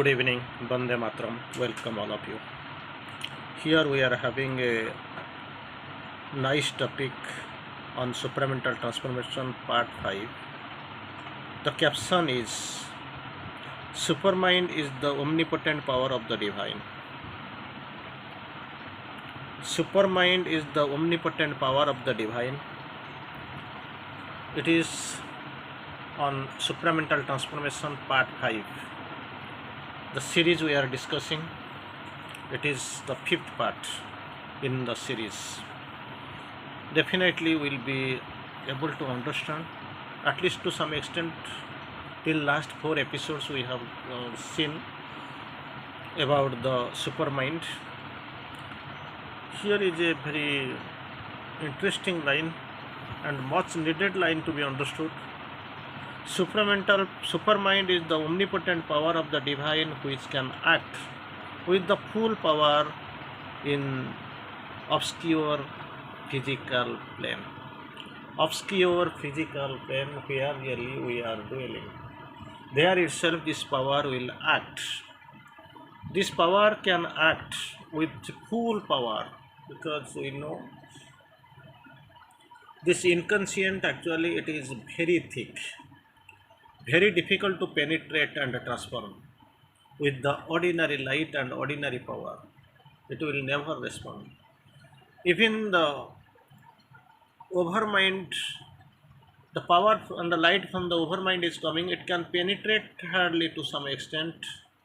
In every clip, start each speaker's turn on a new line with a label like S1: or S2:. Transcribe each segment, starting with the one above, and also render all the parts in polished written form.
S1: Good evening, Bande Matram. Welcome all of you. Here we are having a nice topic on supramental transformation part 5. The caption is Supermind is the omnipotent power of the divine. Supermind is the omnipotent power of the divine. It is on supramental transformation part 5. The series we are discussing, it is the 5th part in the series. Definitely we'll be able to understand, at least to some extent, till last 4 episodes we have seen about the supermind. Here is a very interesting line and much needed line to be understood. Supermind is the omnipotent power of the divine which can act with the full power in obscure physical plane. Obscure physical plane where really we are dwelling. There itself this power will act. This power can act with full power because we know this inconscient actually it is very thick, very difficult to penetrate and transform. With the ordinary light and ordinary power, it will never respond. Even the overmind, the power and the light from the overmind is coming, it can penetrate hardly to some extent,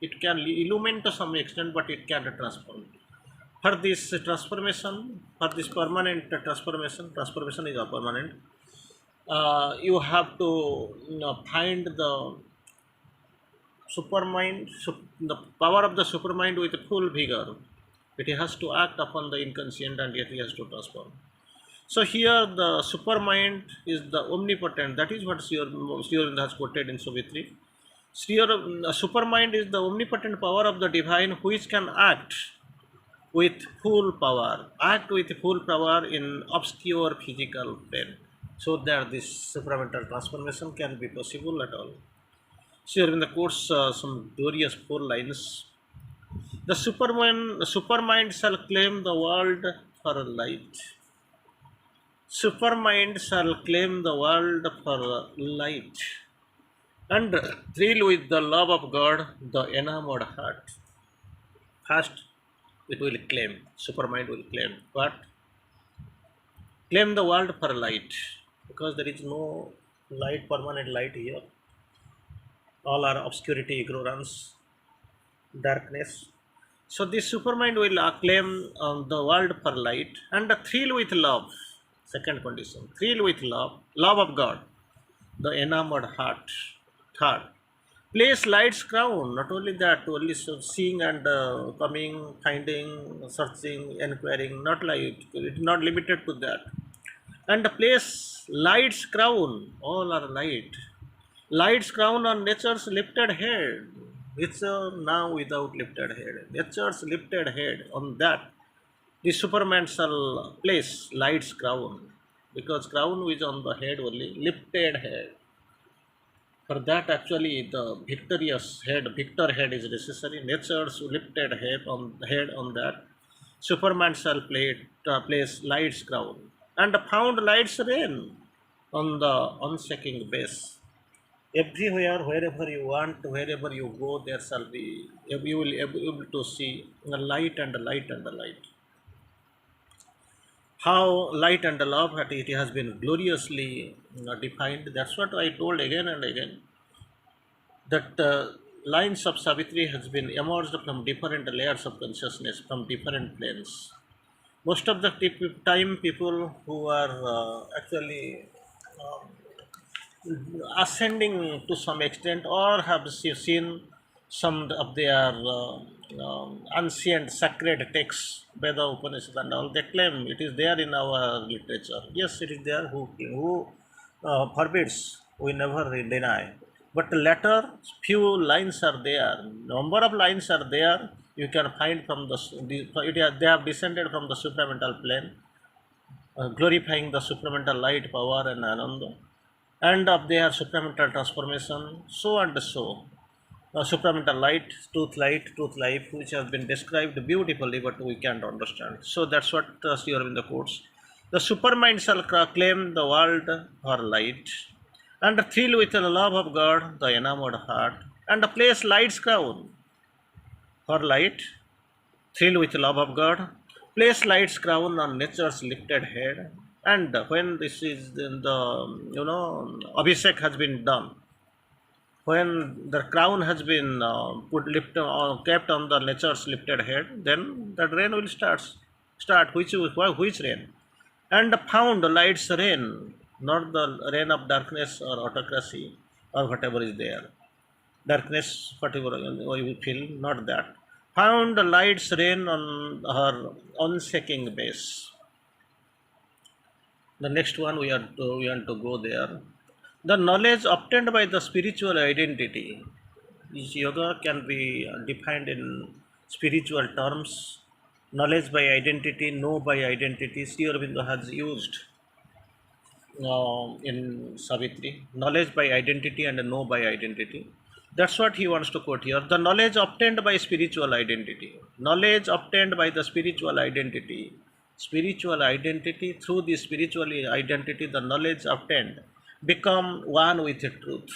S1: it can illumine to some extent, but it can't transform. For this transformation, for this permanent transformation is a permanent. You have to find the the power of the supermind with full vigor. It has to act upon the inconscient and yet it has to transform. So here the supermind is the omnipotent. That is what Sri has quoted in Savitri. Supermind is the omnipotent power of the divine which can act with full power. Act with full power in obscure physical plane. So that this supramental transformation can be possible at all. So here in the course some glorious 4 lines. The supermind shall claim the world for light. Supermind shall claim the world for light and thrill with the love of God, the enamored heart. First, it will claim, supermind will claim, but claim the world for light, because there is no light, permanent light here. All are obscurity, ignorance, darkness. So this supermind will claim the world for light and thrill with love. Second condition, thrill with love of God, the enamored heart. Third, place light's crown. Not only that, only seeing and coming, finding, searching, inquiring. Not like it is not limited to that. And place light's crown. All are light. Light's crown on nature's lifted head. It's now without lifted head. Nature's lifted head, on that the superman shall place light's crown, because crown is on the head only, lifted head. For that actually the victorious head, victor head is necessary. Nature's lifted head on that superman shall place light's crown and found light's reign on the unshaking base. Everywhere, wherever you want, wherever you go, there shall be, you will be able to see the light and the light and the light. How light and the love, it has been gloriously defined. That's what I told again and again. That lines of Savitri has been emerged from different layers of consciousness, from different planes. Most of the time, people who are actually ascending to some extent or have seen some of their ancient sacred texts, Veda, Upanishad and all, they claim it is there in our literature. Yes, it is there. Who forbids? We never deny. But later, few lines are there. Number of lines are there. You can find from they have descended from the supramental plane, glorifying the supramental light, power and ananda, and of their supramental transformation, so and so. Supramental truth life, which has been described beautifully, but we can't understand. So that's what Sri Aurobindo quotes. The supermind shall claim the world or light, and thrill with the love of God, the enamored heart, and place light's crown for light, thrill with love of God, place light's crown on nature's lifted head, and when this is in the Abhishek has been done, when the crown has been kept on the nature's lifted head, then the rain will start. Which rain? And found lights rain, not the rain of darkness or autocracy or whatever is there. Darkness, whatever you feel, not that. Found lights rain on her unshaking base. The next one we want to go there. The knowledge obtained by the spiritual identity. This yoga can be defined in spiritual terms. Knowledge by identity, know by identity. Sri Aurobindo has used in Savitri. Knowledge by identity and know by identity. That's what he wants to quote here. The knowledge obtained by spiritual identity. Knowledge obtained by the spiritual identity. Spiritual identity, through the spiritual identity, the knowledge obtained become one with the truth.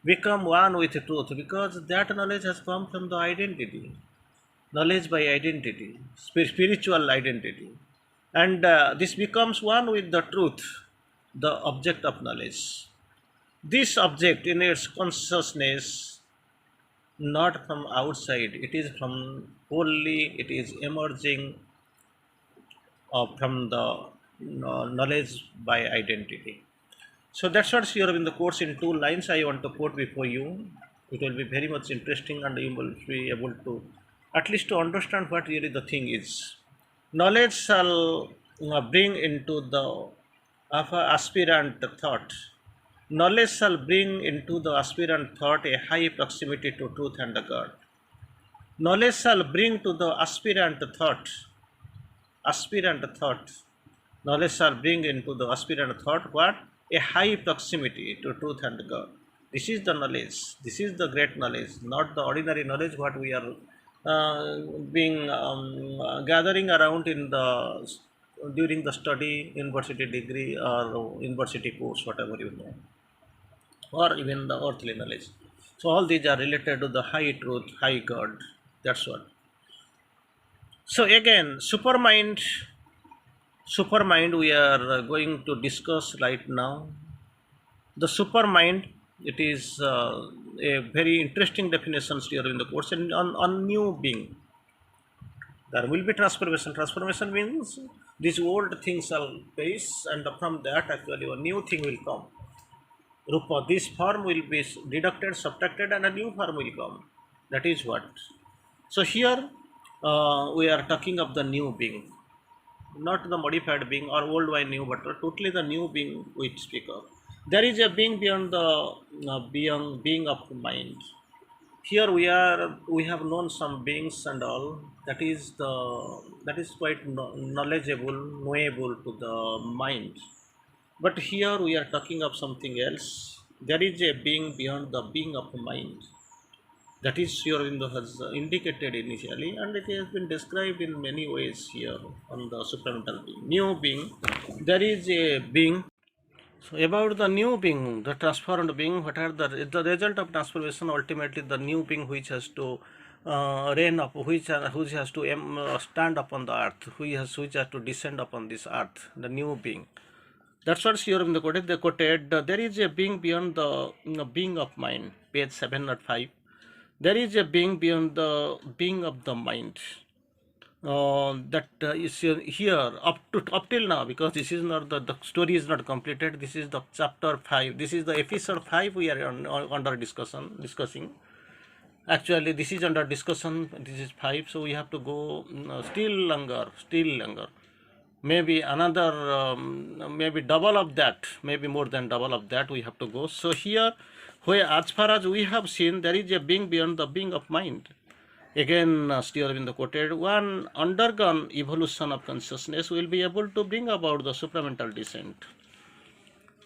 S1: Become one with the truth, because that knowledge has come from the identity. Knowledge by identity, spiritual identity. And this becomes one with the truth, the object of knowledge. This object in its consciousness, not from outside, it is from wholly, it is emerging from the knowledge by identity. So that's what here in the course in two lines I want to quote before you. It will be very much interesting, and you will be able to at least to understand what really the thing is. Knowledge shall bring into the aspirant thought. Knowledge shall bring into the aspirant thought a high proximity to truth and the God. Knowledge shall bring to the aspirant thought. Knowledge shall bring into the aspirant thought what? A high proximity to truth and God. This is the knowledge. This is the great knowledge, not the ordinary knowledge what we are being gathering around in the during the study, university degree or university course, whatever you know, or even the earthly knowledge. So all these are related to the high truth, high God. That's what. So again, supermind we are going to discuss right now. The supermind, it is a very interesting definition here in the course, and on new being. There will be transformation. Transformation means these old things shall perish, and from that actually a new thing will come. Rupa, this form will be deducted, subtracted, and a new form will come. That is what. So here we are talking of the new being, not the modified being or old by new, but totally the new being we speak of. There is a being beyond the beyond being of mind. Here we have known some beings and all. That is quite knowledgeable, knowable to the mind. But here we are talking of something else. There is a being beyond the being of mind. That is Sri Aurobindo has indicated initially, and it has been described in many ways here on the supramental being. New being, there is a being. So about the new being, the transformed being, what are the result of transformation? Ultimately, the new being which has to reign up, which has to stand upon the earth, which has to descend upon this earth, the new being. That's what here in the quoted. They quoted, there is a being beyond the being of mind, page 705. There is a being beyond the being of the mind. That is here up till now, because this is not the story is not completed. This is the chapter 5. This is the episode 5 we are under discussing. Actually, this is under discussion. This is 5, so we have to go still longer. Maybe another, maybe double of that, maybe more than double of that we have to go. So here, where as far as we have seen, there is a being beyond the being of mind. Again, Sri Aurobindo quoted, one undergone evolution of consciousness will be able to bring about the supramental descent.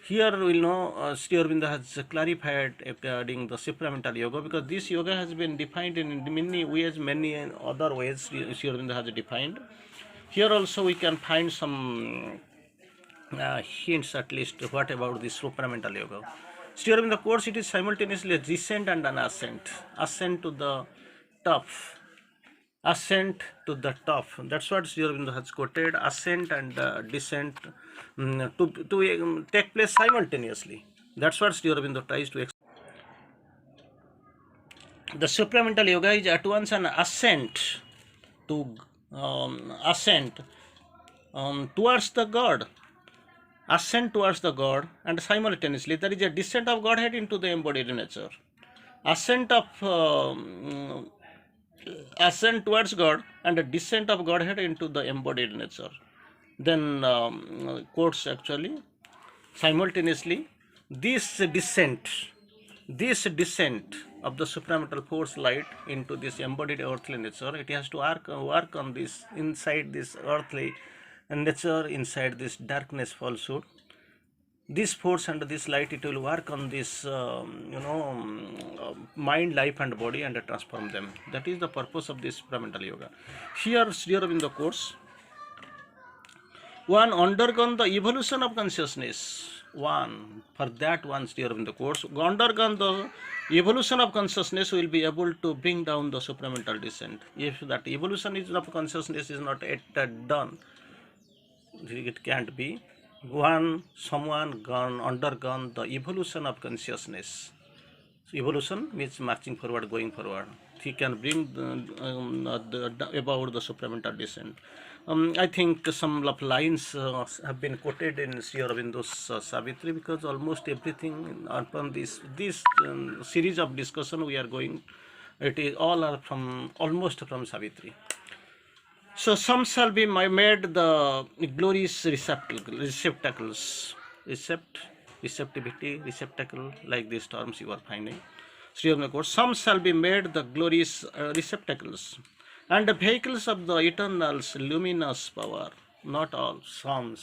S1: Here we'll know Sri Aurobindo has clarified regarding the supramental yoga, because this yoga has been defined in many ways, many other ways Sri Aurobindo has defined. Here also we can find some hints, at least what about this supramental yoga. Sri Aurobindo course, it is simultaneously a descent and an ascent to the top, ascent to the top. That's what Sri Aurobindo has quoted, ascent and descent, to take place simultaneously. That's what Sri Aurobindo tries to explain. The supramental yoga is at once an to ascent towards the God, ascent towards the God, and simultaneously there is a descent of Godhead into the embodied nature. Ascent of ascent towards God and a descent of Godhead into the embodied nature. Then quotes actually simultaneously this descent, this descent of the supramental force light into this embodied earthly nature, it has to work on this inside this earthly nature, inside this darkness falsehood. This force and this light, it will work on this mind, life and body, and transform them. That is the purpose of this supramental yoga. Here Sri Aurobindo course, one undergone the evolution of consciousness. One, for that one Sri Aurobindo course, undergone the evolution of consciousness, will be able to bring down the supramental descent. If that evolution is of consciousness is not yet done, it can't be. Someone undergone the evolution of consciousness. So evolution means marching forward, going forward. He can bring about the supramental descent. I think some of lines have been quoted in Sri Aurobindo's Savitri, because almost everything upon this series of discussion we are going, it is all are from almost from Savitri. So some shall be made the glorious receptacles, receptivity, receptacle, like these terms you are finding. Sri Aurobindo quotes, some shall be made the glorious receptacles and the vehicles of the eternal's luminous power. Not all, some.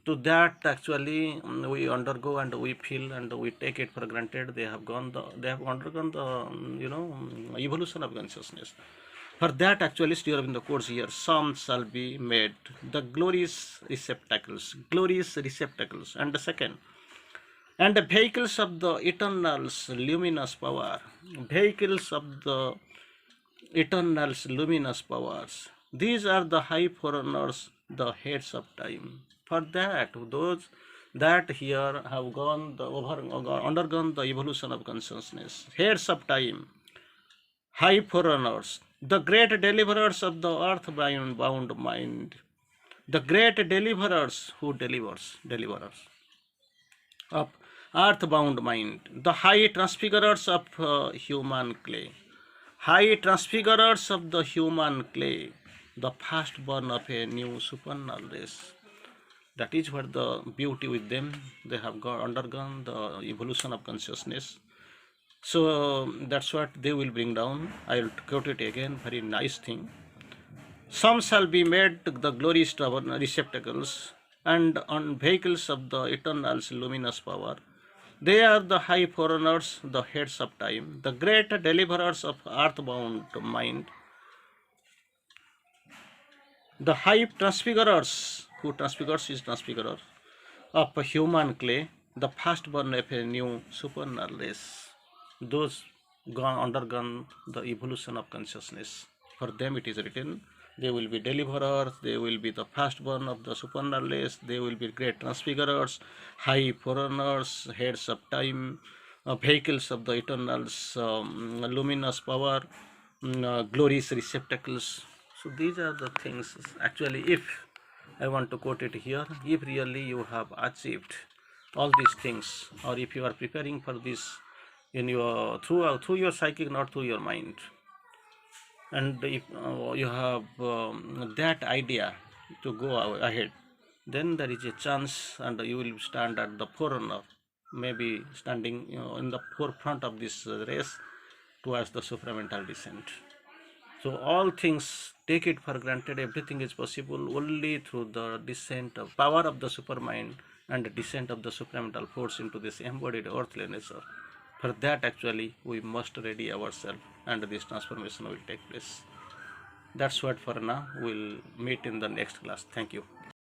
S1: To that actually we undergo and we feel and we take it for granted. They have undergone the evolution of consciousness. For that actually Sri Aurobindo quotes here, some shall be made the glorious receptacles, and the second, and the vehicles of the eternal's luminous power, vehicles of the eternal's luminous powers. These are the high foreigners, the heads of time. For that, those that here have undergone the evolution of consciousness, heads of time, high foreigners, the great deliverers of the earth-bound mind, the great deliverers who deliverers of earth-bound mind, the high transfigurers of human clay, high transfigurers of the human clay, the firstborn of a new supernal race. That is what the beauty with them. They have undergone the evolution of consciousness. So that's what they will bring down. I will quote it again, very nice thing. Some shall be made the glorious receptacles and on vehicles of the eternal's luminous power. They are the high foreigners, the heads of time, the great deliverers of earthbound mind, the high transfigurers, who transfigures is transfigurer, of human clay, the firstborn of a new supernal race. Those undergone the evolution of consciousness. For them it is written, they will be deliverers, they will be the firstborn of the supernal race, they will be great transfigurers, high foreigners, heads of time, vehicles of the eternal's luminous power, glorious receptacles. So these are the things. Actually, if I want to quote it here, if really you have achieved all these things, or if you are preparing for this in your through your psychic, not through your mind, and if you have that idea to go ahead, then there is a chance and you will stand at the forerunner, maybe standing in the forefront of this race towards the supramental descent. So all things take it for granted everything is possible only through the descent of power of the supermind and the descent of the supramental force into this embodied earthly nature. For that, actually, we must ready ourselves, and this transformation will take place. That's what for now. We'll meet in the next class. Thank you.